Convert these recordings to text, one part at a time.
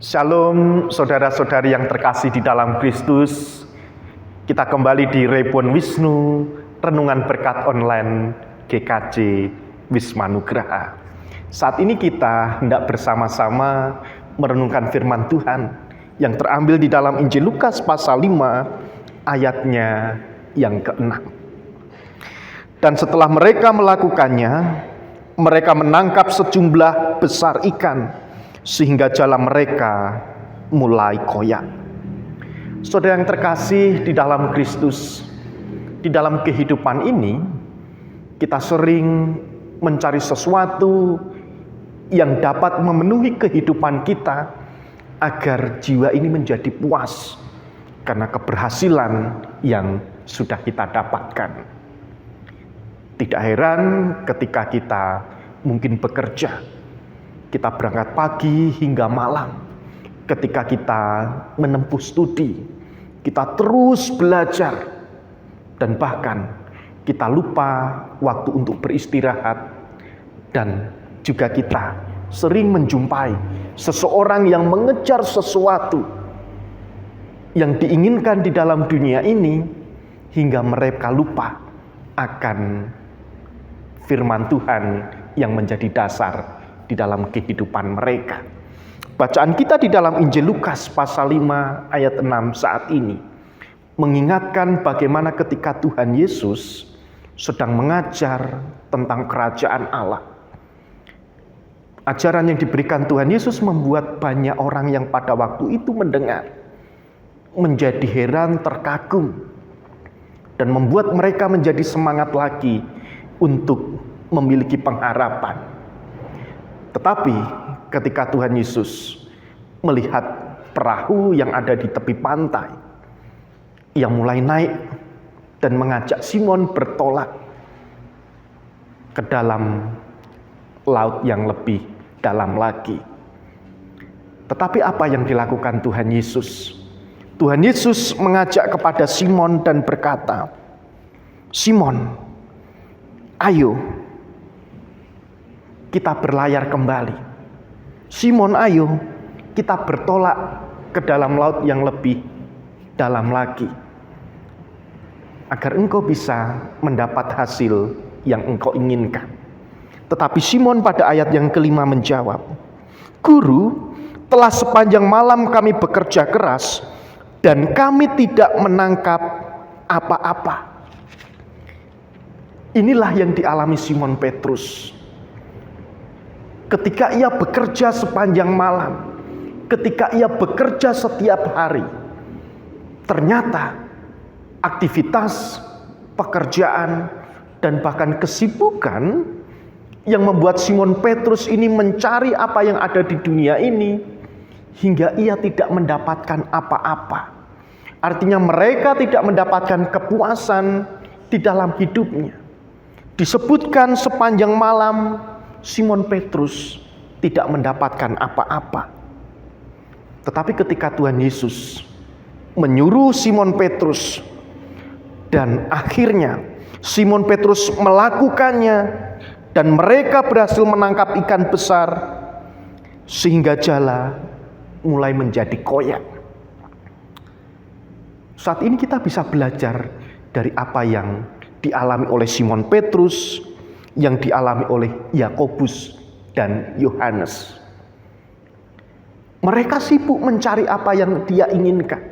Shalom saudara-saudari yang terkasih di dalam Kristus. Kita kembali di Rebon Wisnu, Renungan Berkat Online GKJ Wisma Nugraha. Saat ini kita hendak bersama-sama merenungkan firman Tuhan yang terambil di dalam Injil Lukas pasal 5 ayatnya yang ke-6. Dan setelah mereka melakukannya, mereka menangkap sejumlah besar ikan sehingga jala mereka mulai koyak. Saudara yang terkasih di dalam Kristus, di dalam kehidupan ini kita sering mencari sesuatu yang dapat memenuhi kehidupan kita agar jiwa ini menjadi puas karena keberhasilan yang sudah kita dapatkan. Tidak heran ketika kita mungkin bekerja, kita berangkat pagi hingga malam. Ketika kita menempuh studi, kita terus belajar. Dan bahkan kita lupa waktu untuk beristirahat. Dan juga kita sering menjumpai seseorang yang mengejar sesuatu yang diinginkan di dalam dunia ini, hingga mereka lupa akan firman Tuhan yang menjadi dasar di dalam kehidupan mereka. Bacaan kita di dalam Injil Lukas pasal 5 ayat 6 saat ini mengingatkan bagaimana ketika Tuhan Yesus sedang mengajar tentang kerajaan Allah. Ajaran yang diberikan Tuhan Yesus membuat banyak orang yang pada waktu itu mendengar menjadi heran, terkagum, dan membuat mereka menjadi semangat lagi untuk memiliki pengharapan. Tetapi ketika Tuhan Yesus melihat perahu yang ada di tepi pantai, ia mulai naik dan mengajak Simon bertolak ke dalam laut yang lebih dalam lagi. Tetapi apa yang dilakukan Tuhan Yesus? Tuhan Yesus mengajak kepada Simon dan berkata, "Simon, ayo kita berlayar kembali. Simon, ayo kita bertolak ke dalam laut yang lebih dalam lagi, agar engkau bisa mendapat hasil yang engkau inginkan." Tetapi Simon pada ayat yang kelima menjawab, "Guru, telah sepanjang malam kami bekerja keras dan kami tidak menangkap apa-apa." Inilah yang dialami Simon Petrus. Ketika ia bekerja sepanjang malam, ketika ia bekerja setiap hari, ternyata aktivitas, pekerjaan, dan bahkan kesibukan yang membuat Simon Petrus ini mencari apa yang ada di dunia ini, hingga ia tidak mendapatkan apa-apa. Artinya mereka tidak mendapatkan kepuasan di dalam hidupnya. Disebutkan sepanjang malam Simon Petrus tidak mendapatkan apa-apa. Tetapi ketika Tuhan Yesus menyuruh Simon Petrus, dan akhirnya Simon Petrus melakukannya, dan mereka berhasil menangkap ikan besar sehingga jala mulai menjadi koyak. Saat ini kita bisa belajar dari apa yang dialami oleh Simon Petrus, yang dialami oleh Yakobus dan Yohanes. Mereka sibuk mencari apa yang dia inginkan.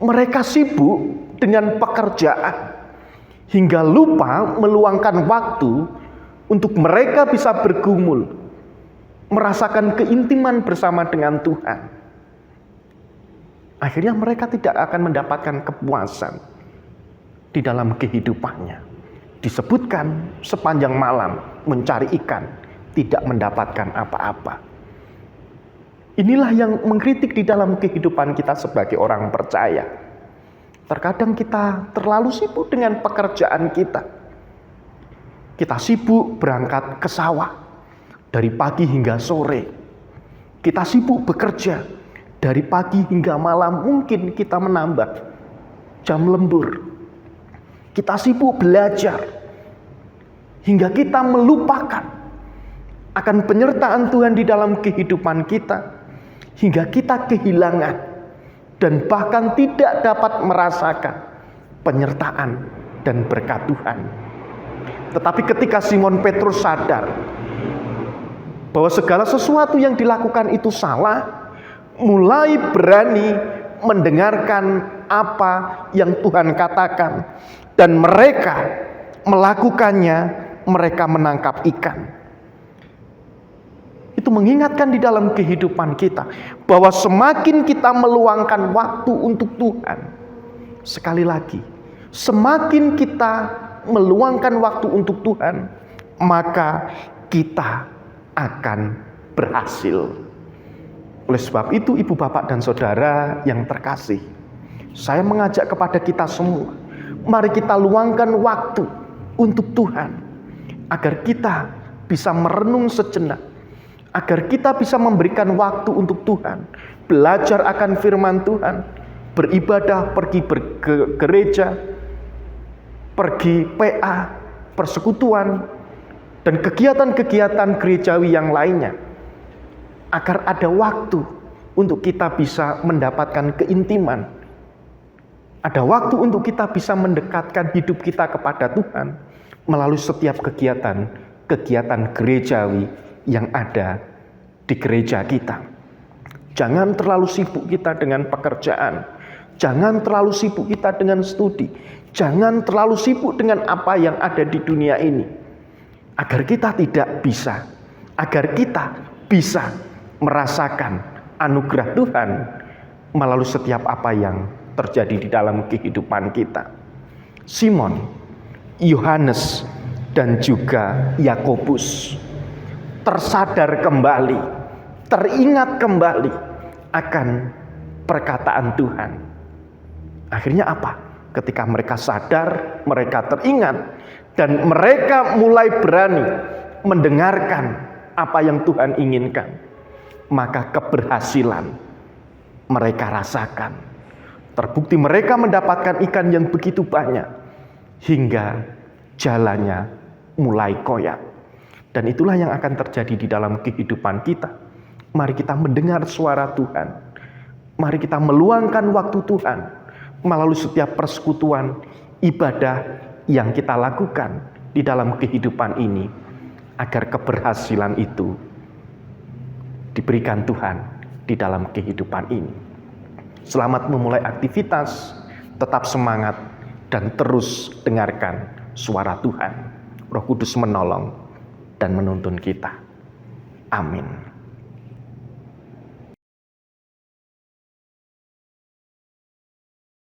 Mereka sibuk dengan pekerjaan hingga lupa meluangkan waktu untuk mereka bisa bergumul, merasakan keintiman bersama dengan Tuhan. Akhirnya mereka tidak akan mendapatkan kepuasan di dalam kehidupannya. Disebutkan sepanjang malam mencari ikan, tidak mendapatkan apa-apa. Inilah yang mengkritik di dalam kehidupan kita sebagai orang percaya. Terkadang kita terlalu sibuk dengan pekerjaan kita. Kita sibuk berangkat ke sawah dari pagi hingga sore. Kita sibuk bekerja dari pagi hingga malam, mungkin kita menambah jam lembur. Kita sibuk belajar hingga kita melupakan akan penyertaan Tuhan di dalam kehidupan kita. hingga kita kehilangan dan bahkan tidak dapat merasakan penyertaan dan berkat Tuhan. Tetapi ketika Simon Petrus sadar bahwa segala sesuatu yang dilakukan itu salah, mulai berani mendengarkan apa yang Tuhan katakan, dan mereka melakukannya, mereka menangkap ikan. Itu mengingatkan di dalam kehidupan kita bahwa semakin kita meluangkan waktu untuk Tuhan, sekali lagi, semakin kita meluangkan waktu untuk Tuhan, maka kita akan berhasil. Oleh sebab itu, ibu, bapak, dan saudara yang terkasih, saya mengajak kepada kita semua, mari kita luangkan waktu untuk Tuhan, agar kita bisa merenung sejenak, agar kita bisa memberikan waktu untuk Tuhan, belajar akan firman Tuhan, beribadah, pergi ke gereja, pergi PA, persekutuan, dan kegiatan-kegiatan gerejawi yang lainnya, agar ada waktu untuk kita bisa mendapatkan keintiman, ada waktu untuk kita bisa mendekatkan hidup kita kepada Tuhan melalui setiap kegiatan gerejawi yang ada di gereja kita. Jangan terlalu sibuk kita dengan pekerjaan, jangan terlalu sibuk kita dengan studi, jangan terlalu sibuk dengan apa yang ada di dunia ini, agar kita bisa merasakan anugerah Tuhan melalui setiap apa yang terjadi di dalam kehidupan kita. Simon, Yohanes, dan juga Yakobus tersadar kembali, teringat kembali akan perkataan Tuhan. Akhirnya apa? Ketika mereka sadar, mereka teringat, dan mereka mulai berani mendengarkan apa yang Tuhan inginkan, maka keberhasilan mereka rasakan. Terbukti mereka mendapatkan ikan yang begitu banyak, hingga jalannya mulai koyak. Dan itulah yang akan terjadi di dalam kehidupan kita. Mari kita mendengar suara Tuhan, mari kita meluangkan waktu Tuhan melalui setiap persekutuan ibadah yang kita lakukan di dalam kehidupan ini, agar keberhasilan itu diberikan Tuhan di dalam kehidupan ini. Selamat memulai aktivitas, tetap semangat, dan terus dengarkan suara Tuhan. Roh Kudus menolong dan menuntun kita. Amin.